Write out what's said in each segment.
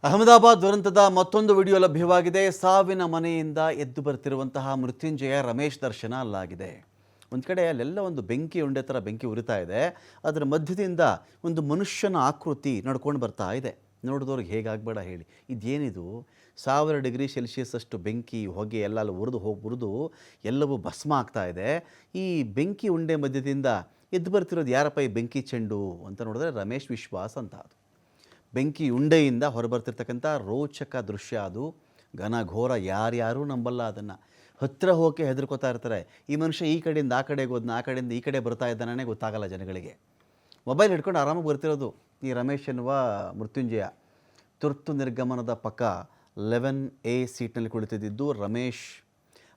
ಅಹಮದಾಬಾದ್ ದುರಂತದ ಮತ್ತೊಂದು ವಿಡಿಯೋ ಲಭ್ಯವಾಗಿದೆ. ಸಾವಿನ ಮನೆಯಿಂದ ಎದ್ದು ಬರ್ತಿರುವಂತಹ ಮೃತ್ಯುಂಜಯ ರಮೇಶ್ ದರ್ಶನ ಅಲ್ಲಾಗಿದೆ. ಒಂದು ಕಡೆ ಅಲ್ಲೆಲ್ಲ ಒಂದು ಬೆಂಕಿ ಉಂಡೆ ಥರ ಬೆಂಕಿ ಉರಿತಾ ಇದೆ. ಅದರ ಮಧ್ಯದಿಂದ ಒಂದು ಮನುಷ್ಯನ ಆಕೃತಿ ನಡ್ಕೊಂಡು ಬರ್ತಾ ಇದೆ. ನೋಡಿದವ್ರಿಗೆ ಹೇಗಾಗಬೇಡ ಹೇಳಿ, ಇದೇನಿದು 1000 ಡಿಗ್ರಿ ಸೆಲ್ಸಿಯಸ್ ಅಷ್ಟು ಬೆಂಕಿ ಹೊಗೆ ಎಲ್ಲ ಉರಿದು ಎಲ್ಲವೂ ಭಸ್ಮ ಆಗ್ತಾ ಇದೆ. ಈ ಬೆಂಕಿ ಉಂಡೆ ಮಧ್ಯದಿಂದ ಎದ್ದು ಬರ್ತಿರೋದು ಯಾರಪ್ಪ ಈ ಬೆಂಕಿ ಚೆಂಡು ಅಂತ ನೋಡಿದ್ರೆ ರಮೇಶ್ ವಿಶ್ವಾಸ್ ಅಂತ. ಅದು ಬೆಂಕಿ ಉಂಡೆಯಿಂದ ಹೊರಬರ್ತಿರ್ತಕ್ಕಂಥ ರೋಚಕ ದೃಶ್ಯ. ಅದು ಘನಘೋರ, ಯಾರ್ಯಾರೂ ನಂಬಲ್ಲ ಅದನ್ನು. ಹತ್ತಿರ ಹೋಗಿ ಹೆದರ್ಕೋತಾ ಇರ್ತಾರೆ. ಈ ಮನುಷ್ಯ ಈ ಕಡೆಯಿಂದ ಆ ಕಡೆಗೆ ಹೋದ್ನ, ಆ ಕಡೆಯಿಂದ ಈ ಕಡೆ ಬರ್ತಾ ಇದ್ದಾನೇ ಗೊತ್ತಾಗಲ್ಲ ಜನಗಳಿಗೆ. ಮೊಬೈಲ್ ಹಿಡ್ಕೊಂಡು ಆರಾಮಾಗಿ ಬರ್ತಿರೋದು ಈ ರಮೇಶ್ ಎನ್ನುವ ಮೃತ್ಯುಂಜಯ. ತುರ್ತು ನಿರ್ಗಮನದ ಪಕ್ಕ 11A ಸೀಟ್ನಲ್ಲಿ ಕುಳಿತಿದ್ದು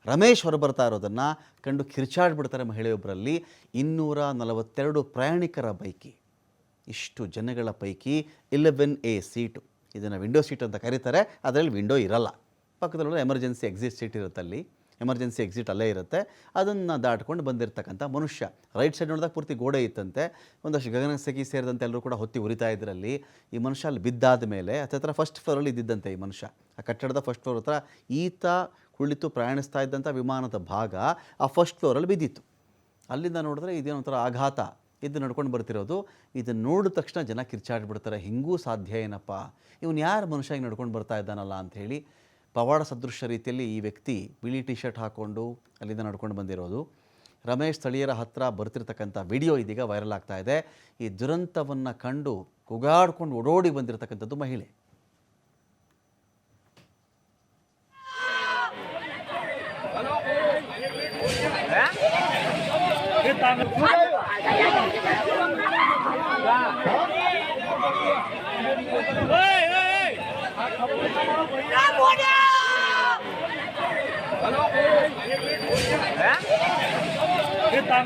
ರಮೇಶ್ ಹೊರಬರ್ತಾ ಇರೋದನ್ನು ಕಂಡು ಕಿರ್ಚಾಡ್ಬಿಡ್ತಾರೆ ಮಹಿಳೆಯೊಬ್ಬರಲ್ಲಿ. 242 ಪ್ರಯಾಣಿಕರ ಪೈಕಿ, ಇಷ್ಟು ಜನಗಳ ಪೈಕಿ 11A ಸೀಟು, ಇದನ್ನು ವಿಂಡೋ ಸೀಟ್ ಅಂತ ಕರೀತಾರೆ. ಅದರಲ್ಲಿ ವಿಂಡೋ ಇರಲ್ಲ. ಪಕ್ಕದಲ್ಲೂ ಎಮರ್ಜೆನ್ಸಿ ಎಕ್ಸಿಟ್ ಸೀಟ್ ಇರುತ್ತೆ. ಅಲ್ಲಿ ಎಮರ್ಜೆನ್ಸಿ ಎಕ್ಸಿಟ್ ಅಲ್ಲೇ ಇರುತ್ತೆ. ಅದನ್ನು ದಾಟ್ಕೊಂಡು ಬಂದಿರತಕ್ಕಂಥ ಮನುಷ್ಯ. ರೈಟ್ ಸೈಡ್ ನೋಡಿದಾಗ ಪೂರ್ತಿ ಗೋಡೆ ಇತ್ತಂತೆ. ಒಂದಷ್ಟು ಗಗನಸೆಗಿ ಸೇರಿದಂತೆ ಎಲ್ಲರೂ ಕೂಡ ಹೊತ್ತಿ ಉರಿತಾ ಇದ್ರಲ್ಲಿ. ಈ ಮನುಷ್ಯ ಅಲ್ಲಿ ಬಿದ್ದಾದ ಮೇಲೆ ಹತ್ತಿರ ಫಸ್ಟ್ ಫ್ಲೋರಲ್ಲಿ ಇದ್ದಿದ್ದಂತೆ ಈ ಮನುಷ್ಯ. ಆ ಕಟ್ಟಡದ ಫಸ್ಟ್ ಫ್ಲೋರ್ ಹತ್ರ ಈತ ಕುಳಿತು ಪ್ರಯಾಣಿಸ್ತಾ ಇದ್ದಂಥ ವಿಮಾನದ ಭಾಗ ಆ ಫಸ್ಟ್ ಫ್ಲೋರಲ್ಲಿ ಬಿದ್ದಿತ್ತು. ಅಲ್ಲಿಂದ ನೋಡಿದ್ರೆ ಇದೇನೊಂಥರ ಆಘಾತ ಇದು ನಡ್ಕೊಂಡು ಬರ್ತಿರೋದು. ಇದನ್ನು ನೋಡಿದ ತಕ್ಷಣ ಜನ ಕಿರ್ಚಾಡ್ಬಿಡ್ತಾರೆ, ಹಿಂಗೂ ಸಾಧ್ಯ ಏನಪ್ಪ, ಇವನು ಯಾರು ಮನುಷ್ಯ ಹಿಂಗೆ ನಡ್ಕೊಂಡು ಬರ್ತಾ ಇದ್ದಾನಲ್ಲ ಅಂಥೇಳಿ. ಪವಾಡ ಸದೃಶ ರೀತಿಯಲ್ಲಿ ಈ ವ್ಯಕ್ತಿ ಬಿಳಿ ಟಿ ಶರ್ಟ್ ಹಾಕ್ಕೊಂಡು ಅಲ್ಲಿಂದ ನಡ್ಕೊಂಡು ಬಂದಿರೋದು. ರಮೇಶ್ ಸ್ಥಳೀಯರ ಹತ್ರ ಬರ್ತಿರ್ತಕ್ಕಂಥ ವಿಡಿಯೋ ಇದೀಗ ವೈರಲ್ ಆಗ್ತಾ ಇದೆ. ಈ ದುರಂತವನ್ನು ಕಂಡು ಕೂಗಾಡ್ಕೊಂಡು ಓಡೋಡಿ ಬಂದಿರತಕ್ಕಂಥದ್ದು ಮಹಿಳೆ. Kita